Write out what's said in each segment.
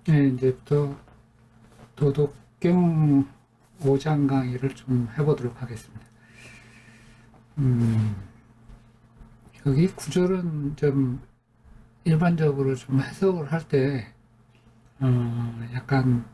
네, 이제부터 도덕경 5장 강의를 좀 해보도록 하겠습니다. 음, 여기 구절은 좀 일반적으로 좀 해석을 할 때, 약간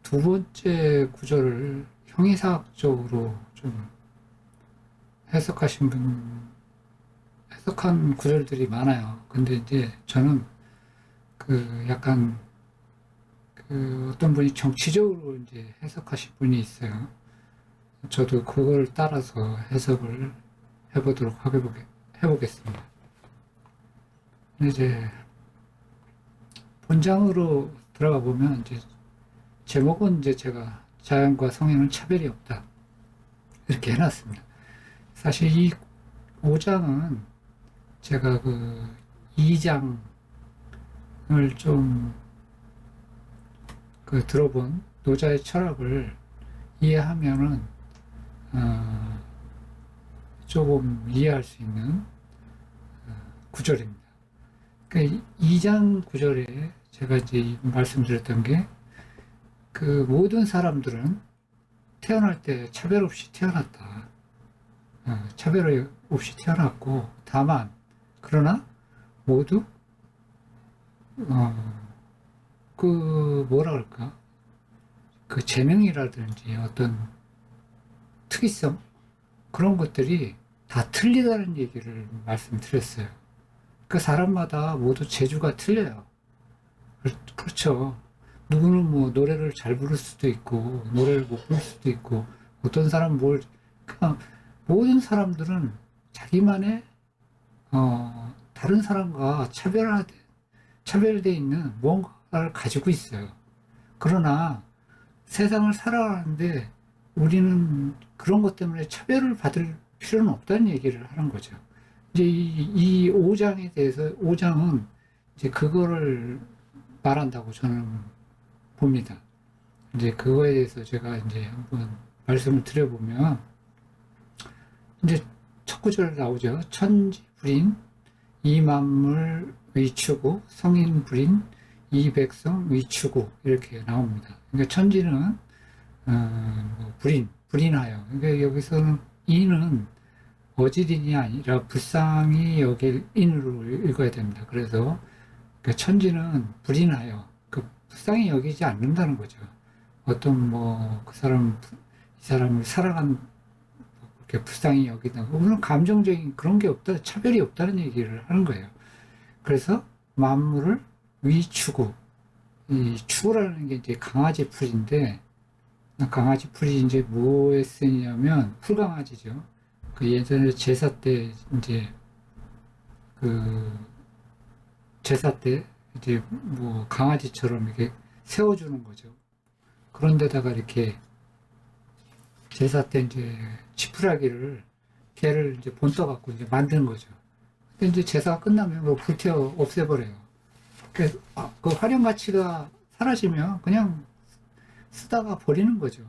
두 번째 구절을 형이사학적으로 좀 해석한 구절들이 많아요. 근데 이제 저는 그 약간 그 어떤 분이 정치적으로 이제 해석하신 분이 있어요. 저도 그걸 따라서 해석을 해보겠습니다. 이제 본장으로 들어가 보면 이제 제목은 이제 제가 자연과 성인은 차별이 없다 이렇게 해놨습니다. 사실 이 5장은 제가 그 2장을 좀 그 들어본 노자의 철학을 이해하면은 조금 이해할 수 있는 구절입니다. 그러니까 2장 구절에 제가 이제 말씀드렸던 게 그 모든 사람들은 태어날 때 차별 없이 태어났다. 차별 없이 태어났고 다만 그러나 모두 그 뭐라 그럴까 그 재능이라든지 어떤 특이성 그런 것들이 다 틀리다는 얘기를 말씀드렸어요. 그 사람마다 모두 재주가 틀려요. 그렇죠. 누구는 뭐 노래를 잘 부를 수도 있고 노래를 못 부를 수도 있고 어떤 사람은 그냥 모든 사람들은 자기만의 다른 사람과 차별되어 있는 무언가를 가지고 있어요. 그러나 세상을 살아가는데 우리는 그런 것 때문에 차별을 받을 필요는 없다는 얘기를 하는 거죠. 이제 이 5장에 대해서 5장은 이제 그거를 말한다고 저는 봅니다. 이제 그거에 대해서 제가 이제 한번 말씀을 드려보면 이제 첫 구절 나오죠. 천지 불인 이 만물 위추고 성인 불인 이 백성 위추고 이렇게 나옵니다. 그러니까 천지는 불인하여. 그러니까 여기서는 이는 어지린이 아니라 불쌍히 여길 인으로 읽어야 됩니다. 그래서 그 천지는 불인하여 그 불쌍히 여기지 않는다는 거죠. 어떤 뭐 그 사람 이 사람을 사랑한 그렇게 불쌍히 여기다. 물론 감정적인 그런 게 없다, 차별이 없다는 얘기를 하는 거예요. 그래서 만물을 위추고 이 추구라는 게 이제 강아지 풀인데 강아지 풀이 이제 뭐에 쓰이냐면 풀강아지죠. 그 예전에 제사 때 이제 그 제사 때 이제 뭐 강아지처럼 이렇게 세워주는 거죠. 그런데다가 이렇게 제사 때 이제 지푸라기를 개를 이제 본떠 갖고 이제 만드는 거죠. 근데 이제 제사가 끝나면 뭐 불태워 없애버려요. 그 활용 가치가 사라지면 그냥 쓰다가 버리는 거죠.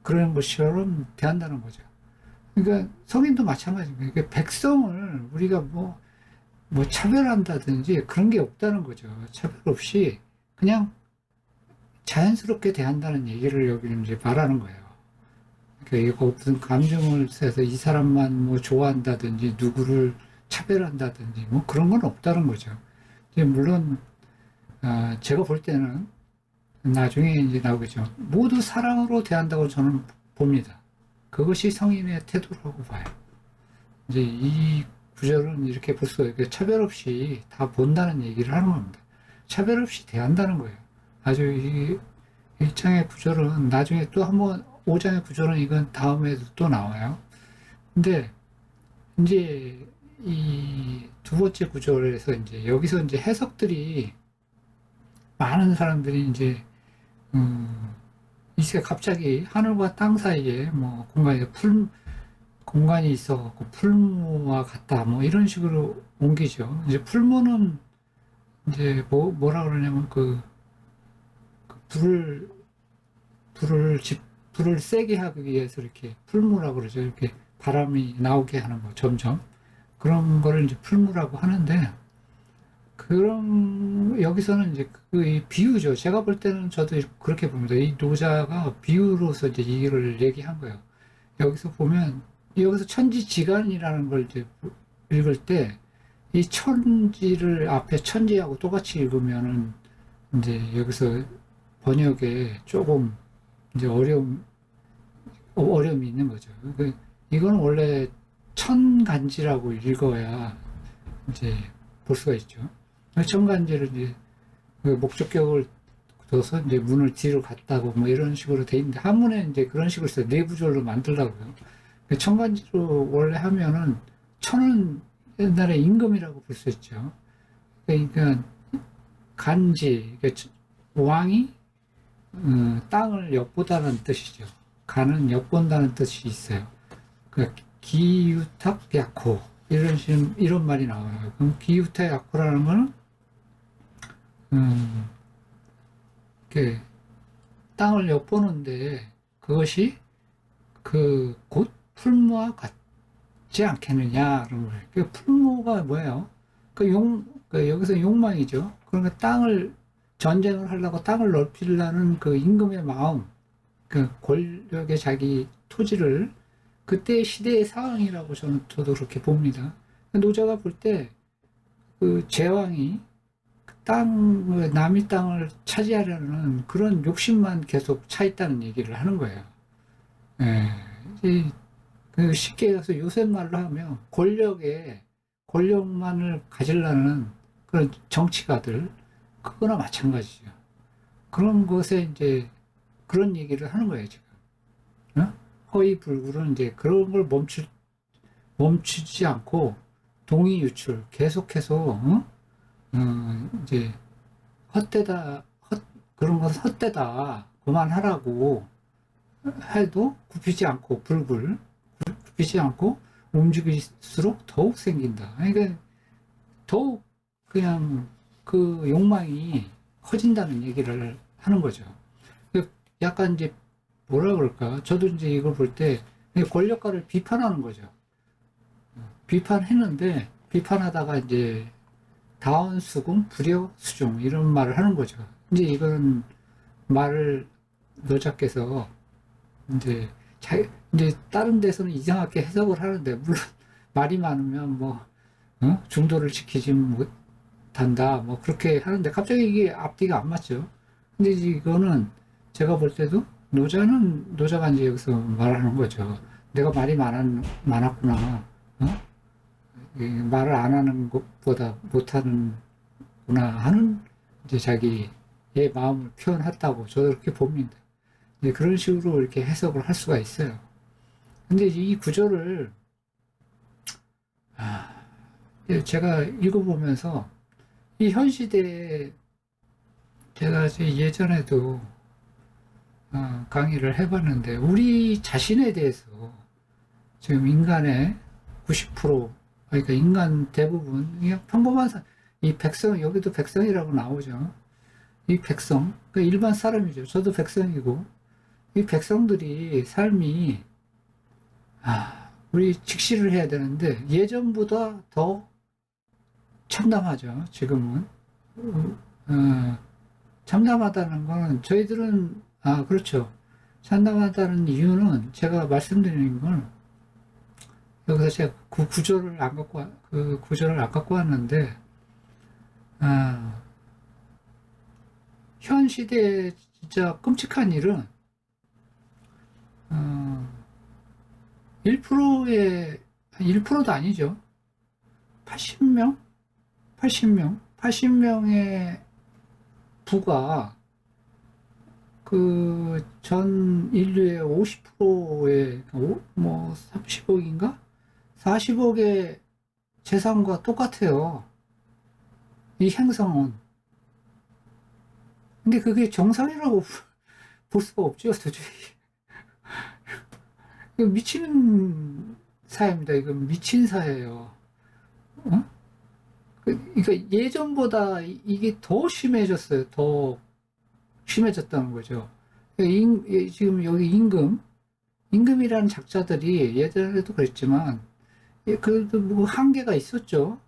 그런 것처럼 대한다는 거죠. 그러니까 성인도 마찬가지입니다. 그러니까 백성을 우리가 뭐 차별한다든지 그런 게 없다는 거죠. 차별 없이 그냥 자연스럽게 대한다는 얘기를 여기는 이제 말하는 거예요. 그러니까 이거 무슨 감정을 써서 이 사람만 뭐 좋아한다든지 누구를 차별한다든지 뭐 그런 건 없다는 거죠. 이제 물론 제가 볼 때는 나중에 이제 나오겠죠. 모두 사랑으로 대한다고 저는 봅니다. 그것이 성인의 태도라고 봐요. 이제 이 구절은 이렇게 볼 수가 있고 차별 없이 다 본다는 얘기를 하는 겁니다. 차별 없이 대한다는 거예요. 아주 이 1장의 구절은 나중에 또 한번 5장의 구절은 이건 다음에도 또 나와요. 근데 이제 이 두 번째 구절에서 이제 여기서 이제 해석들이 많은 사람들이 이제 이제 갑자기 하늘과 땅 사이에 뭐 공간이 있어갖고 풀무와 같다 뭐 이런 식으로 옮기죠. 이제 풀무는 이제 뭐라 그러냐면 불을 세게 하기 위해서 이렇게 풀무라고 그러죠. 이렇게 바람이 나오게 하는 거 점점 그런 거를 이제 풀무라고 하는데 그런, 여기서는 이제 이 비유죠. 제가 볼 때는 저도 그렇게 봅니다. 이 노자가 비유로서 이제 이걸 얘기한 거예요. 여기서 보면, 여기서 천지지간이라는 걸 이제 읽을 때, 이 천지를 앞에 천지하고 똑같이 읽으면은, 이제 여기서 번역에 조금 이제 어려움이 있는 거죠. 이건 원래 천간지라고 읽어야 이제 볼 수가 있죠. 천간지를 이제 그 목적격을 둬서 이제 문을 뒤로 갔다고 뭐 이런 식으로 돼 있는데 한문에 이제 그런 식으로 써요. 내부절로 만들라고요. 천간지로 원래 하면은 천은 옛날에 임금이라고 볼 수 있죠. 그러니까 간지, 그러니까 왕이 땅을 엿보다는 뜻이죠. 간은 엿본다는 뜻이 있어요. 그 기유탁 약호 이런 말이 나와요. 그럼 기유탁 약호라는 거는 이렇게 땅을 엿보는데 그것이 그 곧 풀무와 같지 않겠느냐 그런 거예요. 그 풀무가 뭐예요? 여기서 욕망이죠. 그러니까 전쟁을 하려고 땅을 넓히려는 그 임금의 마음, 그 권력의 자기 토지를 그때 시대의 상황이라고 저도 그렇게 봅니다. 노자가 볼 때 그 제왕이 남의 땅을 차지하려는 그런 욕심만 계속 차 있다는 얘기를 하는 거예요. 예, 쉽게 해서 요새 말로 하면 권력만을 가지려는 그런 정치가들, 그거나 마찬가지죠. 그런 것에 이제 그런 얘기를 하는 거예요, 지금. 어? 허위불굴은 이제 그런 걸 멈추지 않고 동의 유출 계속해서 이제 그런 것은 헛되다 그만하라고 해도 굽히지 않고 움직일수록 더욱 생긴다. 그러니까 더욱 그냥 그 욕망이 커진다는 얘기를 하는 거죠. 약간 이제 뭐라 그럴까? 저도 이제 이걸 볼 때 권력가를 비판하는 거죠. 비판했는데 비판하다가 이제 다원수금, 불효수종 이런 말을 하는 거죠. 이제 이건 말을 노자께서 이제 다른 데서는 이상하게 해석을 하는데 물론 말이 많으면 뭐 중도를 지키지 못한다 뭐 그렇게 하는데 갑자기 이게 앞뒤가 안 맞죠. 근데 이거는 제가 볼 때도 노자가 이제 여기서 말하는 거죠. 내가 말이 많았구나. 말을 안 하는 것보다 못하는구나 하는 이제 자기의 마음을 표현했다고 저도 그렇게 봅니다. 이제 그런 식으로 이렇게 해석을 할 수가 있어요. 근데 이 구절을 제가 읽어보면서 이 현 시대에 제가 예전에도 강의를 해봤는데 우리 자신에 대해서 지금 인간의 90% 그러니까 인간 대부분 그냥 평범한 이 백성 여기도 백성이라고 나오죠. 이 백성 그 일반 사람이죠. 저도 백성이고 이 백성들이 삶이 우리 직시를 해야 되는데 예전보다 더 참담하죠. 지금은 참담하다는 거는 저희들은 그렇죠. 참담하다는 이유는 제가 말씀드리는 건 여기서 제가 그 구절을 안 갖고 왔는데 현 시대에 진짜 끔찍한 일은 1%도 아니죠. 80명의 부가 그 전 인류의 50%의 뭐 30억인가? 40억의 재산과 똑같아요. 이 행성은. 근데 그게 정상이라고 볼 수가 없죠, 도저히. 이거 미치는 사회입니다. 이거 미친 사회예요. 그러니까 예전보다 이게 더 심해졌어요. 더 심해졌다는 거죠. 지금 여기 임금이라는 작자들이 예전에도 그랬지만, 그래도 뭐 한계가 있었죠.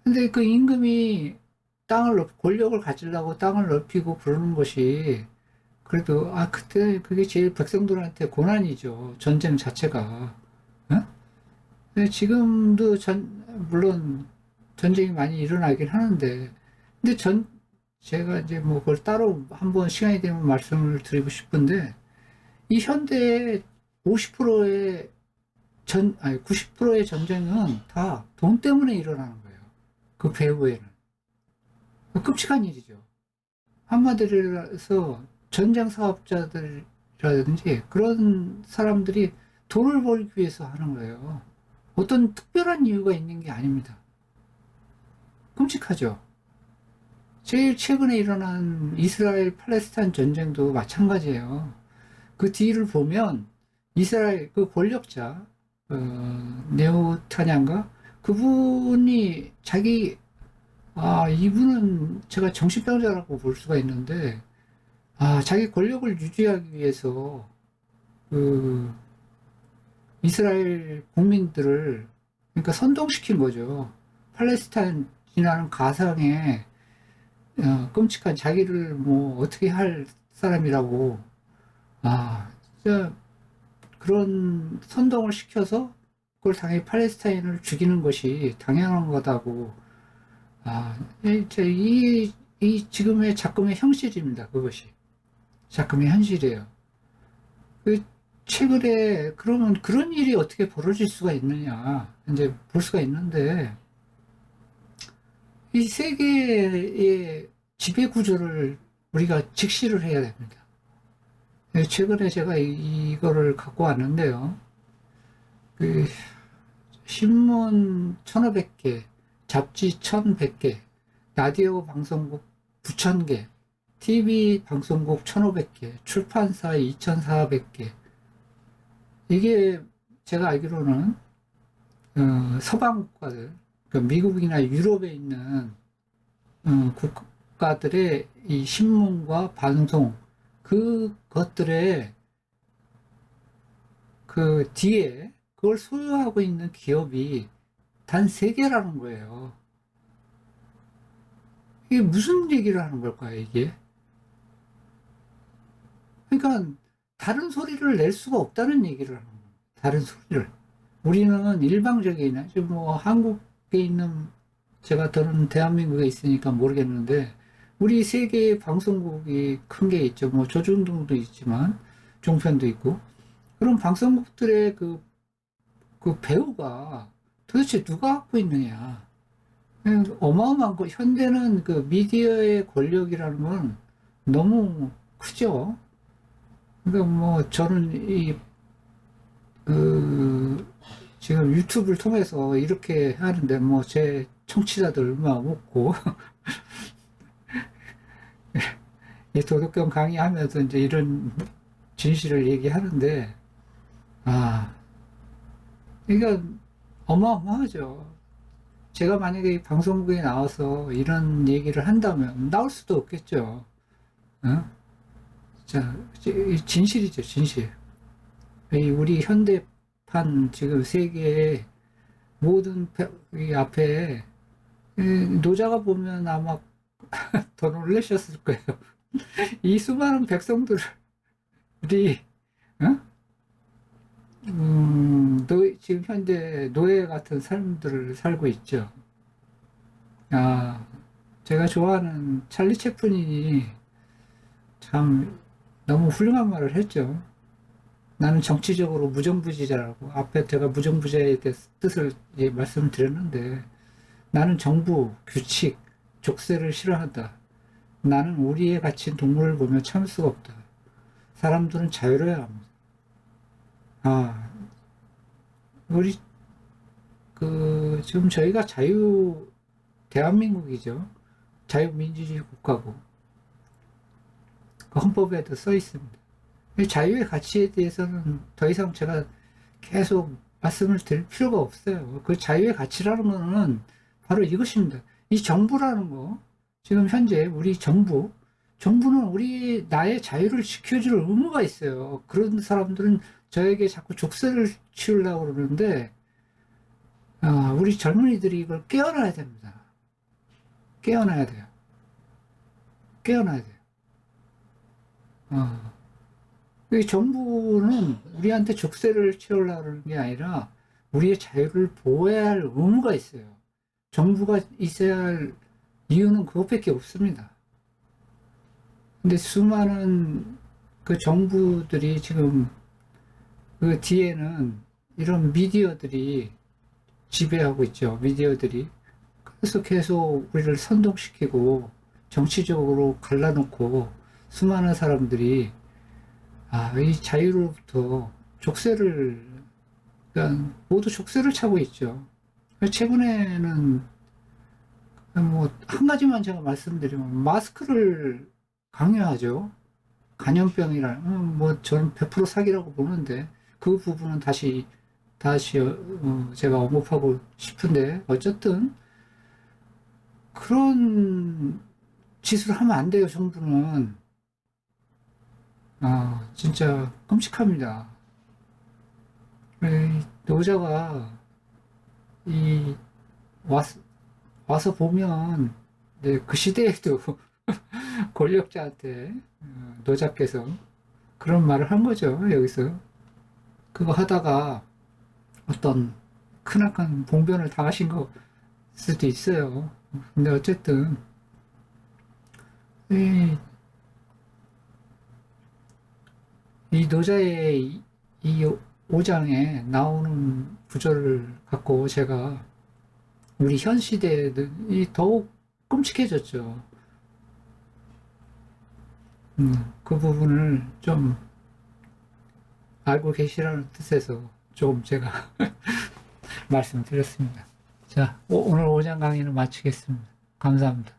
근데 그 임금이 권력을 가지려고 땅을 넓히고 그러는 것이, 그래도, 그때 그게 제일 백성들한테 고난이죠. 전쟁 자체가. 어? 근데 지금도 물론 전쟁이 많이 일어나긴 하는데, 근데 제가 이제 뭐 그걸 따로 한번 시간이 되면 말씀을 드리고 싶은데, 이 현대의 50%의 아니, 90%의 전쟁은 다 돈 때문에 일어나는 거예요. 그 배후에는. 끔찍한 일이죠. 한마디로 해서 전쟁 사업자들이라든지 그런 사람들이 돈을 벌기 위해서 하는 거예요. 어떤 특별한 이유가 있는 게 아닙니다. 끔찍하죠. 제일 최근에 일어난 이스라엘 팔레스타인 전쟁도 마찬가지예요. 그 뒤를 보면 이스라엘 그 권력자 네오타냐인가 그분이 이분은 제가 정신병자라고 볼 수가 있는데 자기 권력을 유지하기 위해서 그 이스라엘 국민들을 그러니까 선동시킨 거죠. 팔레스타인이라는 가상의 끔찍한 자기를 뭐 어떻게 할 사람이라고 진짜 그런 선동을 시켜서 그걸 당연히 팔레스타인을 죽이는 것이 당연한 거다고 이 지금의 작금의 형실입니다. 그것이 작금의 현실이에요. 그 최근에 그러면 그런 일이 어떻게 벌어질 수가 있느냐 이제 볼 수가 있는데 이 세계의 지배 구조를 우리가 직시를 해야 됩니다. 최근에 제가 이거를 갖고 왔는데요. 그 신문 1500개, 잡지 1100개, 라디오 방송국 9000개, TV 방송국 1500개, 출판사 2400개. 이게 제가 알기로는 서방 국가들, 그러니까 미국이나 유럽에 있는 국가들의 이 신문과 방송 그것들의 그 뒤에 그걸 소유하고 있는 기업이 단 3개라는 거예요. 이게 무슨 얘기를 하는 걸까요, 이게? 그러니까 다른 소리를 낼 수가 없다는 얘기를 하는 거예요. 다른 소리를. 우리는 일방적인, 지금 뭐 한국에 있는 제가 더는 대한민국에 있으니까 모르겠는데 우리 세계의 방송국이 큰 게 있죠. 뭐 조중동도 있지만 종편도 있고 그런 방송국들의 그 배우가 도대체 누가 갖고 있느냐. 어마어마한 거. 현대는 그 미디어의 권력이라는 건 너무 크죠. 그러니까 뭐 저는 지금 유튜브를 통해서 이렇게 하는데 뭐 제 청취자들 얼마 없고 이 도덕경 강의하면서 이제 이런 진실을 얘기하는데 그러니까 어마어마하죠. 제가 만약에 이 방송국에 나와서 이런 얘기를 한다면 나올 수도 없겠죠. 어? 자, 진실이죠, 진실. 우리 현대판 지금 세계의 모든 이 앞에 노자가 보면 아마 더 놀라셨을 거예요. 이 수많은 백성들이 어? 지금 현재 노예 같은 삶들을 살고 있죠. 제가 좋아하는 찰리 채플린이 참 너무 훌륭한 말을 했죠. 나는 정치적으로 무정부주의자라고. 앞에 제가 무정부주의에 대해서 뜻을 말씀드렸는데 나는 정부, 규칙, 족쇄를 싫어한다. 나는 우리에 갇힌 동물을 보며 참을 수가 없다. 사람들은 자유로워야 합니다. 우리 지금 저희가 대한민국이죠. 자유민주주의 국가고 그 헌법에도 써 있습니다. 자유의 가치에 대해서는 더 이상 제가 계속 말씀을 드릴 필요가 없어요. 그 자유의 가치라는 거는 바로 이것입니다. 이 정부라는 거, 지금 현재 우리 정부는 나의 자유를 지켜줄 의무가 있어요. 그런 사람들은 저에게 자꾸 족쇄를 치우려고 그러는데, 우리 젊은이들이 이걸 깨어나야 됩니다. 깨어나야 돼요. 깨어나야 돼요. 이 정부는 우리한테 족쇄를 채우려는 게 아니라 우리의 자유를 보호해야 할 의무가 있어요. 정부가 있어야 할 이유는 그것밖에 없습니다. 근데 수많은 그 정부들이 지금 그 뒤에는 이런 미디어들이 지배하고 있죠. 미디어들이. 그래서 계속 우리를 선동시키고 정치적으로 갈라놓고 수많은 사람들이 이 자유로부터 족쇄를, 그러니까 모두 족쇄를 차고 있죠. 최근에는 뭐 한 가지만 제가 말씀드리면 마스크를 강요하죠. 감염병이라 뭐 저는 100% 사기라고 보는데 그 부분은 다시 제가 언급하고 싶은데 어쨌든 그런 짓을 하면 안 돼요. 정부는 진짜 끔찍합니다. 노자가 이 와서 보면 그 시대에도 권력자한테 노자께서 그런 말을 한 거죠. 여기서 그거 하다가 어떤 크나큰 봉변을 당하신 거 수도 있어요. 근데 어쨌든 이 노자의 이 5장에 나오는 구절을 갖고 제가 우리 현 시대에 더욱 끔찍해졌죠. 그 부분을 좀 알고 계시라는 뜻에서 조금 제가 말씀드렸습니다. 자, 오늘 5장 강의는 마치겠습니다. 감사합니다.